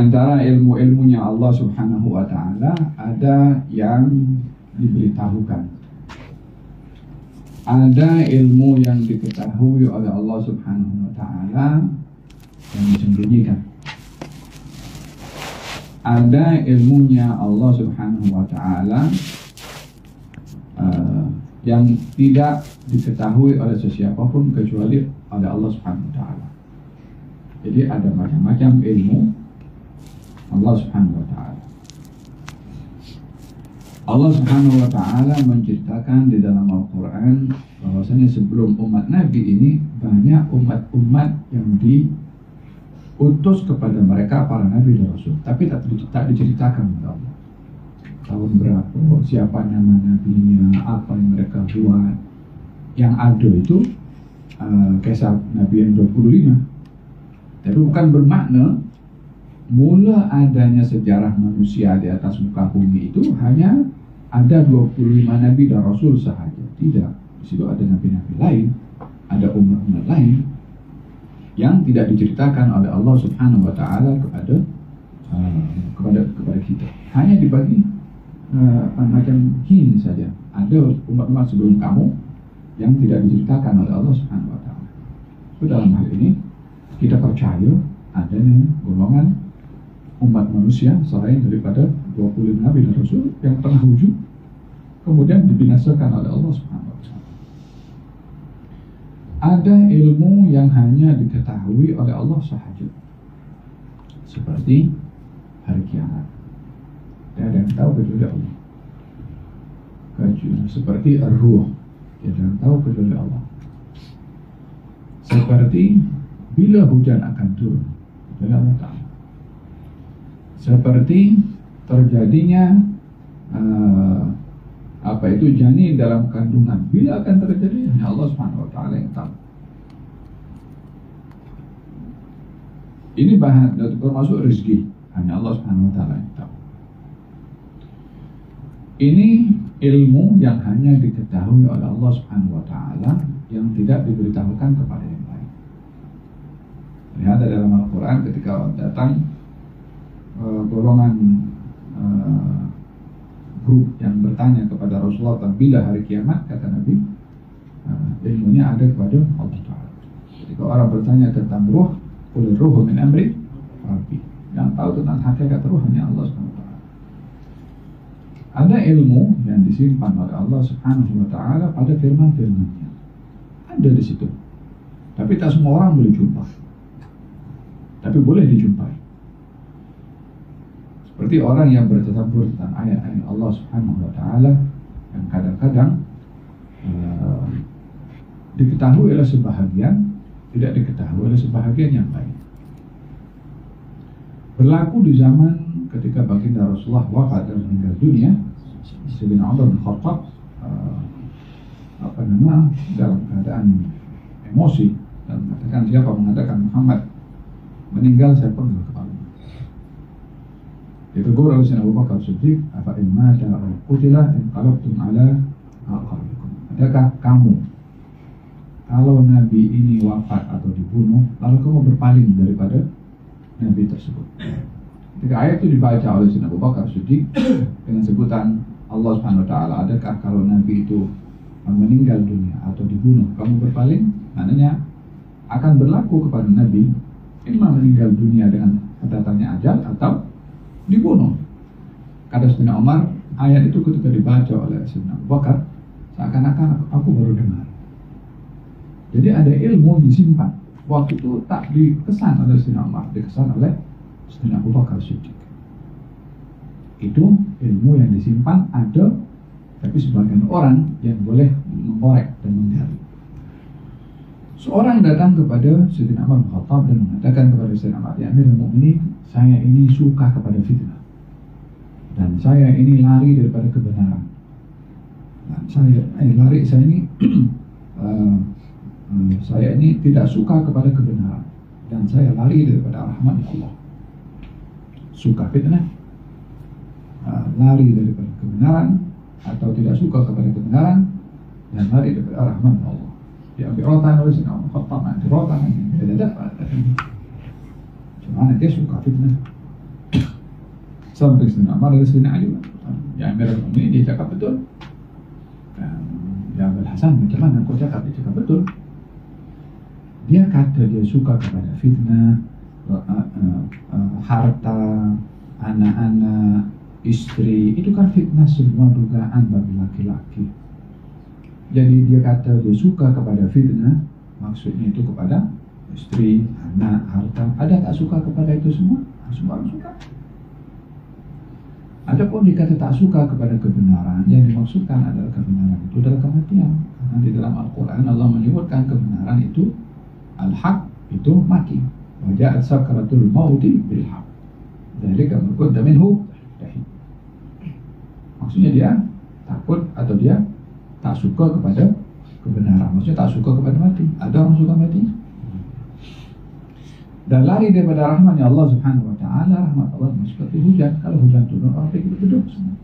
antara ilmu-ilmunya Allah Subhanahu wa Ta'ala ada yang diberitahukan, ada ilmu yang diketahui oleh Allah Subhanahu wa Ta'ala yang disembunyikan, ada ilmunya Allah Subhanahu wa Ta'ala yang tidak diketahui oleh sesiapapun kecuali oleh Allah Subhanahu wa Ta'ala. Jadi ada macam-macam ilmu Allah Subhanahu wa Ta'ala. Allah Subhanahu wa Ta'ala menceritakan di dalam Al-Quran bahwasanya sebelum umat Nabi ini banyak umat-umat yang diutus kepada mereka para Nabi dan Rasul, tapi tak diceritakan oleh Allah. Tahun berapa, siapa nama nabinya, apa yang mereka buat. Yang ada itu kisah Nabi yang 25. Tapi bukan bermakna mula adanya sejarah manusia di atas muka bumi itu hanya ada 25 Nabi dan Rasul sahaja. Tidak, di situ ada nabi-nabi lain, ada umat-umat lain yang tidak diceritakan oleh Allah Subhanahu wa Ta'ala kepada kita. Hanya dibagi macam hint saja. Ada umat-umat sebelum kamu yang tidak diceritakan oleh Allah Subhanahu wa Ta'ala. So, dalam hal ini kita percaya adanya golongan umat manusia selain daripada 25 Nabi dan Rasul yang pernah wujud kemudian dibinasakan oleh Allah Subhanahu wa Ta'ala. Ada ilmu yang hanya diketahui oleh Allah sahaja, seperti hari kiamat. Tidak ada yang tahu kecuali Allah. Seperti ar-ruh, tidak ada yang tahu kecuali Allah. Seperti bila hujan akan turun, kecuali Allah Ta'ala. Seperti terjadinya janin dalam kandungan, bila akan terjadi hanya Allah Subhanahu wa Ta'ala yang tahu. Ini bahan termasuk rezeki, hanya Allah Subhanahu wa Ta'ala yang tahu. Ini ilmu yang hanya diketahui oleh Allah Subhanahu wa Ta'ala yang tidak diberitahukan kepada yang lain. Lihat dalam Al-Quran ketika datang golongan grup yang bertanya kepada Rasulullah tentang bila hari kiamat, kata Nabi, ilmunya ada kepada Allah Ta'ala. Ketika orang bertanya tentang ruh, qul ruhu min amri Rabbi, yang tahu tentang hakikat ruh hanya Allah Subhanahu wa Ta'ala. Ada ilmu yang disimpan oleh Allah Subhanahu wa Ta'ala pada firman-firman-Nya. Ada di situ. Tapi tak semua orang boleh jumpa. Tapi boleh dijumpai. Seperti orang yang bertadabbur tentang ayat-ayat Allah Subhanahu wa Ta'ala yang kadang-kadang diketahui oleh sebahagian, tidak diketahui oleh sebahagian yang lain. Berlaku di zaman ketika baginda Rasulullah wafat dan meninggal dunia, Sayyidina Umar bin Khattab dalam keadaan emosi dan mengatakan, siapa mengatakan Muhammad meninggal, saya pun kepala. Ditegur oleh Sayyidina Abu Bakar Siddiq, apa in mata aw qutila inqalabtum ala aqabikum. Adakah kamu kalau Nabi ini wafat atau dibunuh, lalu kamu berpaling daripada Nabi tersebut? Ketika ayat itu dibaca oleh Sayyidina Abu Bakar Siddiq dengan sebutan Allah Subhanahu wa Ta'ala, adakah kalau Nabi itu meninggal dunia atau dibunuh kamu berpaling? Maknanya akan berlaku kepada Nabi imma meninggal dunia dengan datangnya ajal atau dibunuh. Kata Sayyidina Umar, ayat itu ketika dibaca oleh Sayyidina Abu Bakar, seakan-akan aku baru dengar. Jadi ada ilmu disimpan. Waktu itu tak dikesan oleh Sayyidina Umar, dikesan oleh Sayyidina Abu Bakar Siddiq. Itu ilmu yang disimpan ada, tapi sebagian orang yang boleh mengorek dan menggali. Seorang datang kepada Sayyidina Umar bin Khattab dan mengatakan kepada Sayyidina Umar, ya Amirul Mukminin, saya ini suka kepada fitnah dan saya ini lari daripada kebenaran. Dan saya ini tidak suka kepada kebenaran dan saya lari daripada rahmat Allah. Suka fitnah, lari daripada kebenaran, atau tidak suka kepada kebenaran dan lari daripada rahmat Allah. Diambil rotan oleh Sayyidina Khattab, nanti rotan tidak dapat. Cuma dia suka fitnah sampai Sayyidina Umar dan Sayyidina Ali. Ya Amirul Mukminin, dia cakap betul. Ya Abul Hasan, macam mana kau cakap? Dia cakap betul. Dia kata dia suka kepada fitnah, harta, anak-anak, istri. Itu kan fitnah, semua dugaan bagi laki-laki. Jadi dia kata dia suka kepada fitnah, maksudnya itu kepada istri, anak, harta. Ada tak suka kepada itu semua? Semua orang suka. Adapun dikata tak suka kepada kebenaran, yang dimaksudkan adalah kebenaran itu adalah kematian. Karena di dalam Al-Quran Allah menyebutkan kebenaran itu al-haq, itu mati. Waja'at sakaratul mauti bil-haq. Dzalika ma kunta minhu tahid. Maksudnya dia takut atau dia tak suka kepada kebenaran. Maksudnya tak suka kepada mati. Ada orang suka mati? Dan lari daripada rahmatnya Allah Subhanahu wa ta'ala. Rahmat Allah seperti hujan. Kalau hujan turun, orang pergi beduk semua.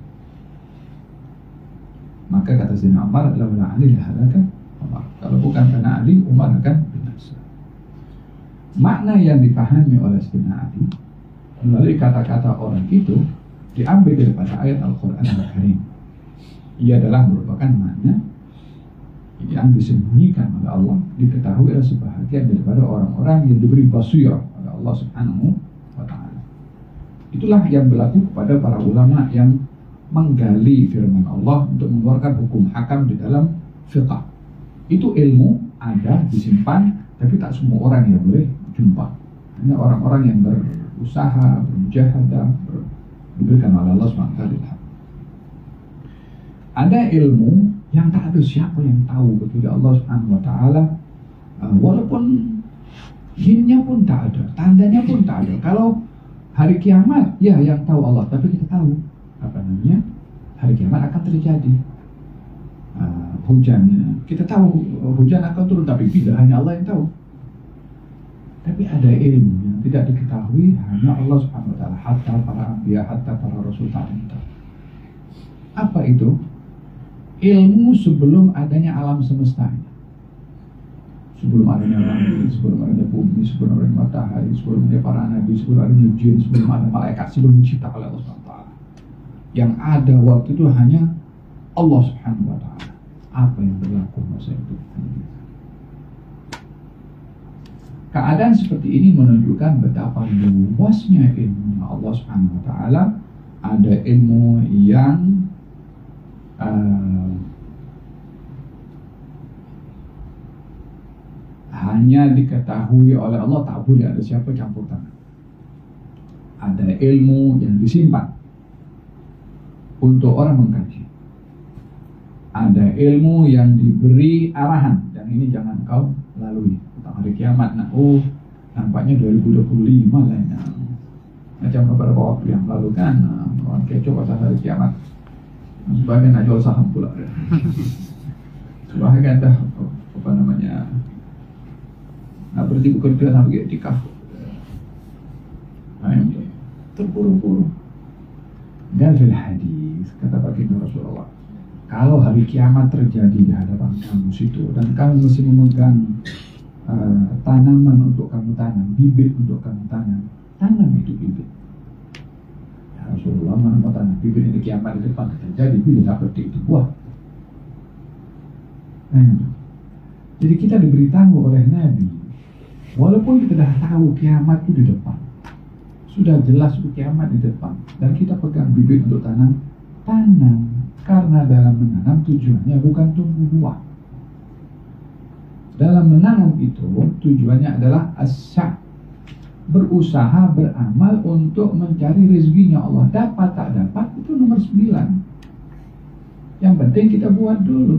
Maka kata Sayyidina Umar, laula Ali lahalakan Umar. Kalau bukan karena Ali, Umar akan binasa. Makna yang dipahami oleh Sayyidina Ali melalui kata-kata orang itu diambil daripada ayat Al-Quran Al-Karim. Ia adalah merupakan makna yang disembunyikan oleh Allah, diketahui oleh sebahagian daripada orang-orang yang diberi basirah oleh Allah Subhanahu wa ta'ala. Itulah yang berlaku kepada para ulama yang menggali firman Allah untuk mengeluarkan hukum hakam di dalam fiqh. Itu ilmu ada, disimpan, tapi tak semua orang yang boleh jumpa. Hanya orang-orang yang berusaha, bermujahadah, diberikan oleh Allah Subhanahu wa ta'ala. Ada ilmu yang tak ada siapa yang tahu kecuali Allah Subhanahu wa ta'ala. Walaupun jinnya pun tak ada, tandanya pun tak ada. Kalau hari kiamat, ya yang tahu Allah, tapi kita tahu apa namanya, hari kiamat akan terjadi. Hujan, kita tahu hujan akan turun, tapi bila hanya Allah yang tahu. Tapi ada ilmu yang tidak diketahui hanya Allah Subhanahu wa ta'ala, hatta para anbiya, hatta para rasul tak tahu. Apa itu? Ilmu sebelum adanya alam semesta. Sebelum adanya langit, sebelum adanya bumi, sebelum adanya matahari, sebelum adanya para nabi, sebelum adanya jin, sebelum ada malaikat, sebelum dicipta oleh Allah Subhanahu wa ta'ala. Yang ada waktu itu hanya Allah Subhanahu wa ta'ala. Apa yang berlaku masa itu? Keadaan seperti ini menunjukkan betapa luasnya ilmu Allah Subhanahu wa ta'ala. Ada ilmu yang hanya diketahui oleh Allah, tak boleh ada siapa campur tangan. Ada ilmu yang disimpan untuk orang mengkaji. Ada ilmu yang diberi arahan, dan ini jangan kau lalui tentang hari kiamat. Nampaknya 2025 lah ya. Macam beberapa waktu yang lalu kan orang kecoh pasal hari kiamat. Sebagian nak jual saham pula. Sebagian dah apa namanya, nak berhenti bekerja, nak pergi iktikaf. Terburu-buru. Dan fil hadis kata baginda Rasulullah, kalau hari kiamat terjadi di hadapan kamu situ dan kamu mesti memegang tanaman untuk kamu tanam, bibit untuk kamu tanam itu bibit. Rasulullah mana tanah bibit di kiamat di depan terjadi, bila tak petik itu buah. Jadi kita diberitahu oleh Nabi, walaupun kita dah tahu kiamat itu di depan, sudah jelas itu kiamat di depan, dan kita pegang bibit untuk tanam, karena dalam menanam tujuannya bukan tumbuh buah. Dalam menanam itu tujuannya adalah as-sa', berusaha, beramal untuk mencari rezekinya Allah. Dapat tak dapat itu nomor 9. Yang penting kita buat dulu.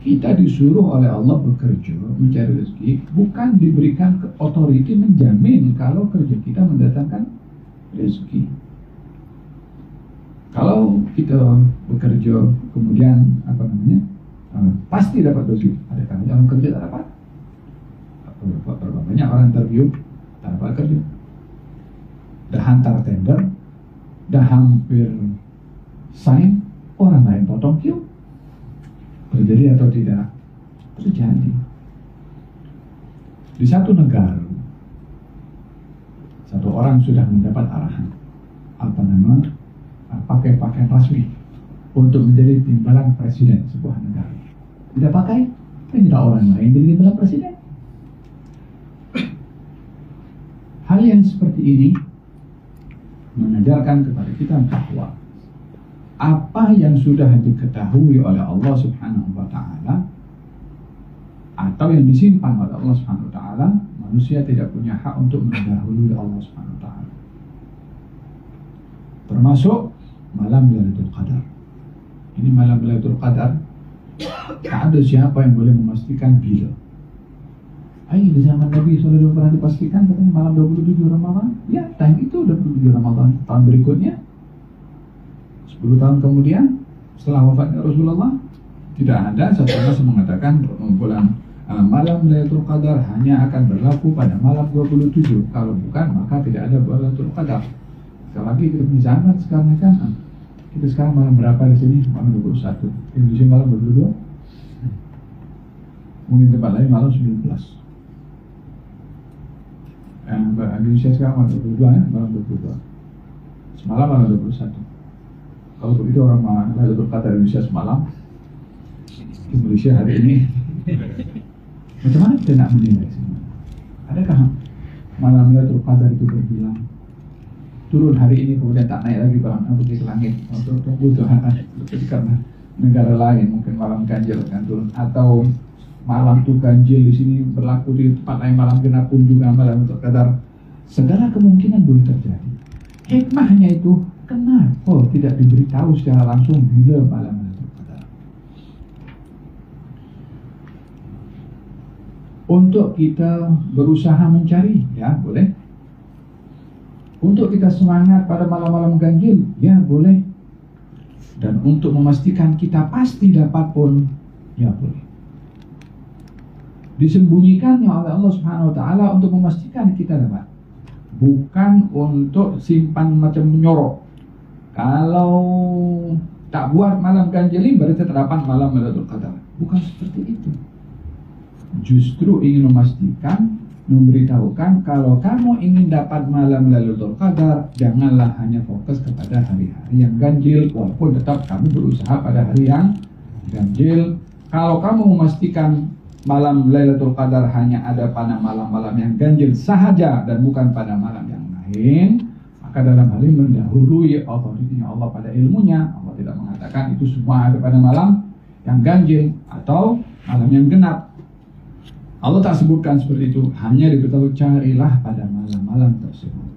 Kita disuruh oleh Allah bekerja, mencari rezeki, bukan diberikan otoriti menjamin kalau kerja kita mendatangkan rezeki. Kalau kita bekerja kemudian pasti dapat rezeki, ada kalanya orang kerja tak dapat. Berapa banyak orang interview tak dapat kerja, dah hantar tender, dah hampir sign, orang lain potong queue. Terjadi atau tidak? Terjadi. Di satu negara, satu orang sudah mendapat arahan, pakai pakaian rasmi untuk menjadi timbalan presiden sebuah negara. Tidak pakai, tidak orang lain jadi timbalan presiden. Hal yang seperti ini mengajarkan kepada kita bahwa apa yang sudah diketahui oleh Allah Subhanahu wa Ta'ala atau yang disimpan oleh Allah Subhanahu wa Ta'ala, manusia tidak punya hak untuk mendahului Allah Subhanahu wa Ta'ala. Termasuk malam Lailatul Qadar. Ini malam Lailatul Qadar, tak ada siapa yang boleh memastikan bila. Di zaman Nabi SAW pernah dipastikan katanya malam 27 Ramadan. Ya, tahun itu 27 Ramadan. Tahun berikutnya 10 tahun kemudian setelah wafatnya Rasulullah, tidak ada satu yang mengatakan bulan malam Lailatul Qadar hanya akan berlaku pada malam 27. Kalau bukan, maka tidak ada Lailatul Qadar. Sekali lagi kita punya zaman sekarang kan. Kita sekarang malam berapa di sini? Malam 21. Indonesia malam 22. Mungkin tempat lain malam 19. Indonesia sekarang malam 22 ya, malam 22. Semalam malam 21. Kalau begitu orang Lailatul Qadar Indonesia semalam, Indonesia hari ini. Macam mana kita nak menilai semua? Adakah malam Lailatul Qadar itu berbilang turun hari ini kemudian tak naik lagi pergi ke langit? Tunggu Tuhan, karena negara lain mungkin malam ganjil akan turun, atau malam itu ganjil di sini berlaku di tempat lain malam genap pun juga malam Lailatul Qadar. Segala kemungkinan boleh terjadi. Hikmahnya itu kenapa tidak diberitahu secara langsung bila malam Lailatul Qadar? Untuk kita berusaha mencari, ya boleh. Untuk kita semangat pada malam-malam ganjil, ya boleh. Dan untuk memastikan kita pasti dapat pun, ya boleh. Disembunyikannya oleh Allah Subhanahu wa Ta'ala untuk memastikan kita dapat, bukan untuk simpan macam menyorok. Kalau tak buat malam ganjil berarti terdapat malam Lailatul Qadar. Bukan seperti itu. Justru ingin memastikan, memberitahukan kalau kamu ingin dapat malam Lailatul Qadar, janganlah hanya fokus kepada hari-hari yang ganjil, walaupun tetap kamu berusaha pada hari yang ganjil. Kalau kamu memastikan malam Lailatul Qadar hanya ada pada malam-malam yang ganjil sahaja dan bukan pada malam yang lain, maka dalam hal ini mendahului otoritinya Allah pada ilmunya. Allah tidak mengatakan itu semua ada pada malam yang ganjil atau malam yang genap. Allah tak sebutkan seperti itu, hanya diberitahu carilah pada malam-malam tersebut.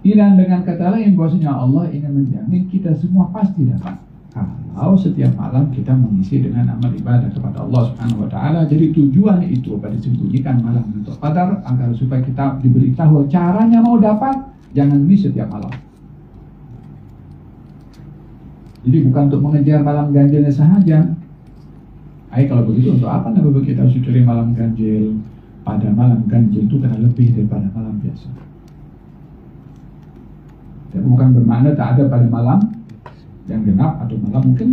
Dan dengan kata lain bahwasanya Allah ingin menjamin kita semua pasti dapat kalau setiap malam kita mengisi dengan amal ibadah kepada Allah Subhanahu wa Ta'ala. Jadi tujuan itu pada disembunyikan malam Lailatul Qadar agar supaya kita diberitahu caranya mau dapat, jangan miss setiap malam. Jadi bukan untuk mengejar malam ganjilnya sahaja. Kalau begitu untuk apa Nabi kita harus cari malam ganjil? Pada malam ganjil itu kena lebih daripada malam biasa. Dan bukan bermakna tak ada pada malam yang genap atau malam mungkin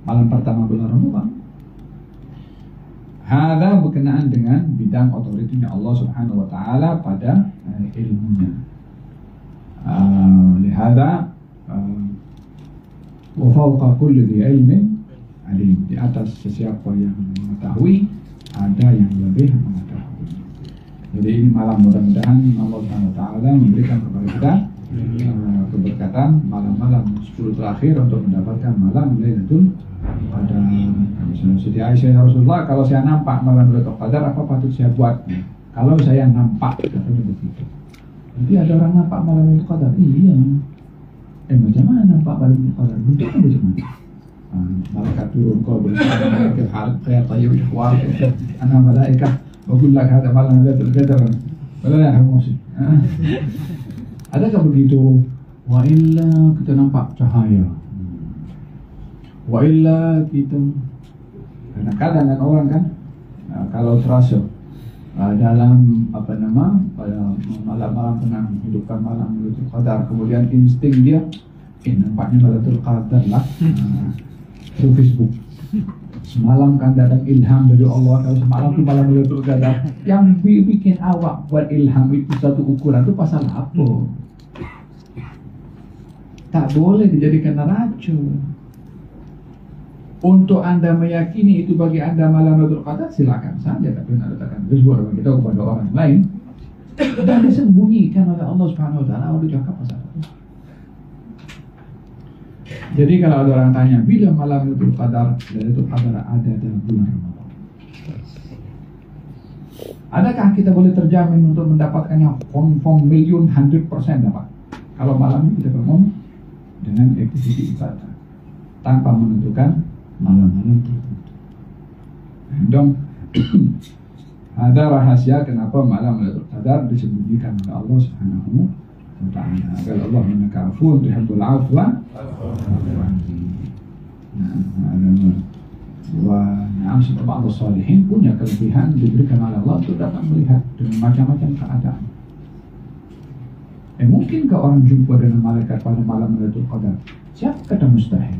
malam pertama bulan Ramadan. Hada berkenaan dengan bidang otoritinya Allah Subhanahu wa Ta'ala pada ilmunya. Lihada wa fawqa kulli dhi ilmin alim, di atas sesiapa yang mengetahui ada yang lebih mengetahui. Jadi ini malam, mudah-mudahan Allah Subhanahu wa Ta'ala memberikan kepada kita keberkatan malam-malam 10 terakhir untuk mendapatkan malam Lailatul Qadar. Siti Aisyah, ya Rasulullah, kalau saya nampak malam Lailatul Qadar, apa patut saya buat? Kalau saya nampak, katanya begitu. Jadi ada orang nampak malam Lailatul Qadar? Iya. Macam mana nampak malam Lailatul Qadar? Bentuknya macam mana? Malaikat turun, kau bersama malaikat kayak tayyib ikhwal, anak malaikat bagullah ada malam Lailatul Qadar. Wala ya hamusi. Adakah begitu? Wa illa kita nampak cahaya. Wa illa kita, kadang-kadang orang kan kalau terasa dalam pada malam-malam tengah menghidupkan malam Lailatul Qadar, kemudian insting dia nampaknya Lailatul Qadar lah. Through Facebook semalam kan datang ilham dari Allah, kalau semalam itu malam Lailatul Qadar. Yang bikin awak buat ilham itu satu ukuran, itu pasal apa? tak boleh dijadikan racun. Untuk Anda meyakini itu bagi Anda malam Lailatul Qadar, silakan saja, tapi Anda letakkan Facebook bagi tahu kepada orang lain dan disembunyikan oleh Allah Subhanahu wa taala untuk jangka masa depan. Jadi kalau ada orang tanya bila malam Lailatul Qadar ada dalam bulan Ramadan, adakah kita boleh terjamin untuk mendapatkannya confirm million 100% dapat? Kalau malam ini kita ngomong dengan aktiviti ibadah tanpa menentukan malam-malam tertentu. Dan ada rahasia kenapa malam Lailatul Qadar disembunyikan oleh Allah Subhanahu wa taala. Agar Allah menakafun tuhibbul afwa wa sebab salihin punya kelebihan diberikan oleh Allah untuk dapat melihat dengan macam-macam keadaan. Mungkinkah orang jumpa dengan malaikat pada malam Lailatul Qadar? Siapa kata mustahil?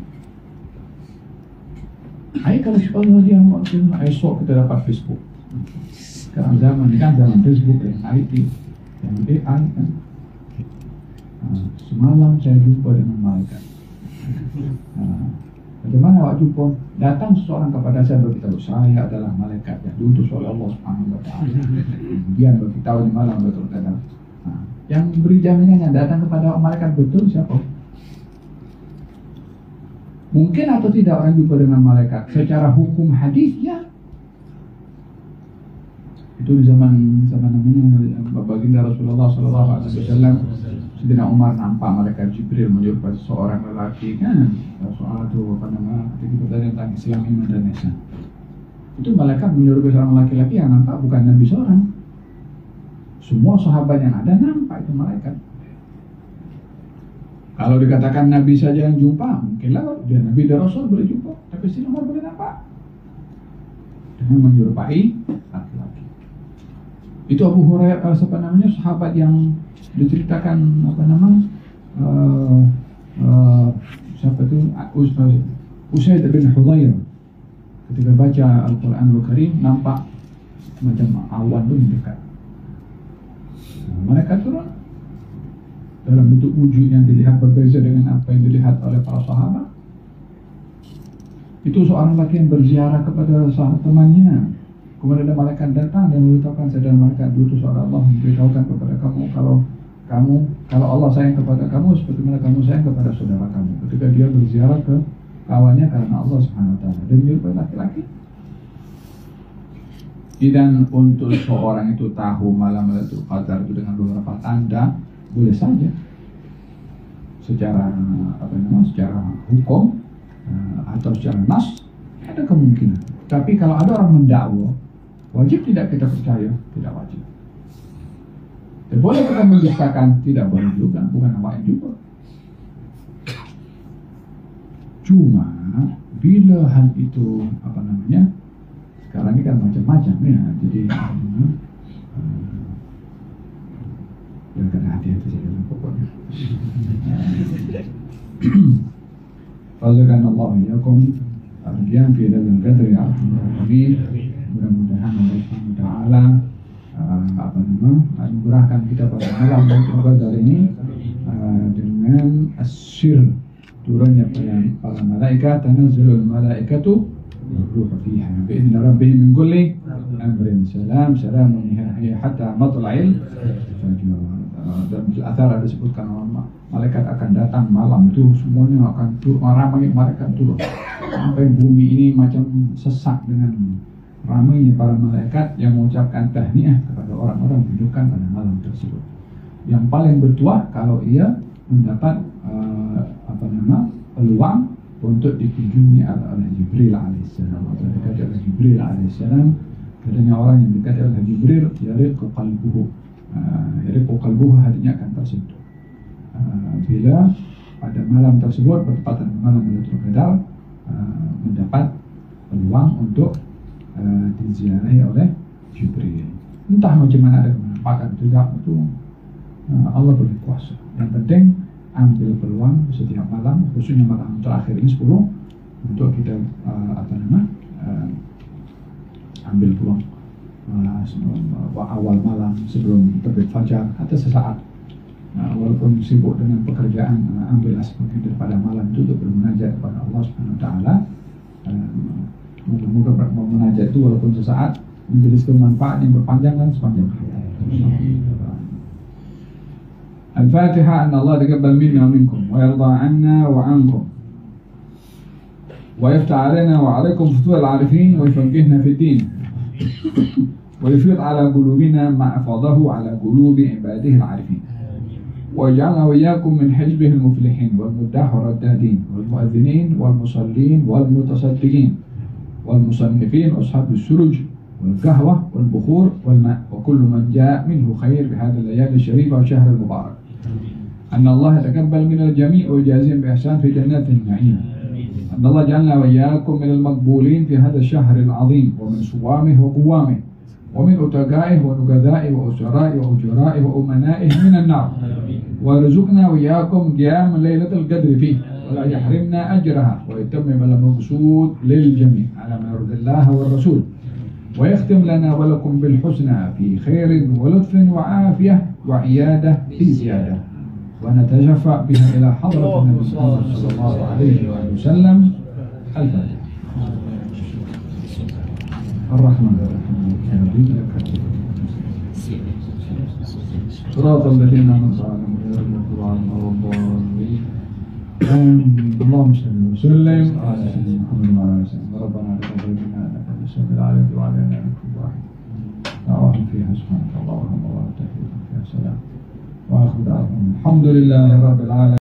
Kalau Allah dia esok kita dapat Facebook. Sekarang zaman ini kan zaman Facebook dan IT, yang AI kan. Semalam saya jumpa dengan malaikat. Bagaimana awak jumpa? Datang seseorang kepada saya beritahu saya adalah malaikat yang diutus oleh Allah Subhanahu wa taala. Kemudian beritahu di malam Lailatul Qadar. Yang beri jaminan yang datang kepada malaikat betul siapa? Mungkin atau tidak orang jumpa dengan malaikat? Secara hukum hadis ya. Itu di zaman namanya baginda Rasulullah SAW. Sayyidina Umar nampak malaikat Jibril menyerupai seorang lelaki kan. Soal itu apa nama? Kita tentang Islam, iman dan ihsan. Itu malaikat menyerupai seorang laki-laki yang nampak bukan Nabi seorang. Semua sahabat yang ada nampak itu malaikat. Kalau dikatakan Nabi saja yang jumpa, mungkinlah dia Nabi dan Rasul boleh jumpa, tapi Sayyidina Umar boleh nampak dengan menyerupai laki-laki. Itu Abu Hurairah, sahabat yang diceritakan siapa itu Usaid bin Hudayr ketika baca Al-Quranul Karim nampak macam awan pun dekat. Mereka turun dalam bentuk wujud yang dilihat berbeza dengan apa yang dilihat oleh para sahabat. Itu seorang laki yang berziarah kepada sahabat temannya. Kemudian ada malaikat datang dan memberitahukan, saya dan malaikat diutus oleh Allah memberitahukan kepada kamu kalau Allah sayang kepada kamu seperti mana kamu sayang kepada saudara kamu. Ketika dia berziarah ke kawannya karena Allah Subhanahu wa taala dan menyerupai laki-laki. Dan untuk seorang itu tahu malam Lailatul Qadar itu dengan beberapa tanda, boleh saja secara secara hukum atau secara nas ada kemungkinan. Tapi kalau ada orang mendakwa, wajib tidak kita percaya? Tidak wajib. Dan boleh kita mendustakan? Tidak boleh juga, bukan awak juga. Cuma bila hal itu sekarang ini kan macam-macam ya, jadi yang kena hati-hati saja pokoknya. Fazilkan Allah yakum ardian fi dalam qadri al-amin. Mudah-mudahan Allah Subhanahu wa taala anugerahkan kita pada malam Lailatul Qadar ini dengan asyir turunnya para malaikat, tanazzalul malaikatu ruh fiha bi'idzni rabbihim min kulli amrin salamun hiya hatta matla'il fajr. Dan di athar ada disebutkan malaikat akan datang malam itu semuanya akan ramai malaikat turun sampai bumi ini macam sesak dengan ramainya para malaikat yang mengucapkan tahniah kepada orang-orang hidupkan pada malam tersebut. Yang paling bertuah kalau ia mendapat peluang untuk dikunjungi oleh Jibril alaihissalam atau dekat oleh Jibril alaihissalam. Katanya orang yang dekat oleh Jibril yariqu qalbuhu, hatinya akan tersentuh bila pada malam tersebut bertepatan dengan malam Lailatul Qadar mendapat peluang untuk diziarahi oleh Jibril. Entah macam mana ada penampakan tidak, itu Allah berkuasa. Yang penting ambil peluang setiap malam, khususnya malam terakhir ini 10, untuk kita ambil peluang awal malam sebelum terbit fajar atau sesaat walaupun sibuk dengan pekerjaan, ambil sebagian daripada malam itu untuk bermunajat kepada Allah Subhanahu Wa Taala. Moga-moga munajat itu walaupun sesaat menjadi manfaat yang berpanjang dan sepanjang hayat. Al-Fatihah. Anna Allah taqabbal minna wa minkum wa yarda 'anna wa 'ankum wa yaftah 'alaina wa 'alaikum futuh al-'arifin wa yufaqqihna fi din wa yufid 'ala qulubina ma afadahu 'ala qulubi 'ibadihi al-'arifin wa yaj'alna wa iyyakum min hizbihi al-muflihin wal muddah ar-raddadin wal mu'adhdhinin wal musallin wal mutasaddiqin wal musannifin ashab as-suruj wal qahwah wal bukhur wal ma' wa kullu man jaa' minhu khair bi hadhihi al-layali al-sharifa wa shahr al-mubarak. أن الله يتقبل من الجميع ويجازيهم بإحسان في جنات النعيم. أن الله جعلنا وإياكم من المقبولين في هذا الشهر العظيم ومن صوامه وقوامه ومن أتقائه ونقذائه وأسرائه وأجرائه وأمنائه من النار ويرزقنا وإياكم قيام ليلة القدر فيه ولا يحرمنا أجرها ويتمم المقصود للجميع على ما يرضي الله والرسول ويختم لنا ولكم بالحسنى في خير ولطف وعافية وعيادة في زيادة ونتشفع بها إلى حضرة النبي صلى الله عليه وسلم. الفاتحة. الرحمن الرحيم صراط الذين أنعمت عليهم غير المغضوب عليهم ولا الضالين. اللهم صل وسلم على سيدنا محمد وعلى آله وسلم. ربنا تقبل منا إنك أنت السميع العليم وعلينا إنك كل واحد دعواهم فيها سبحانك اللهم وبحمدك فيها سلام وآخر دعواهم الحمد لله رب العالمين.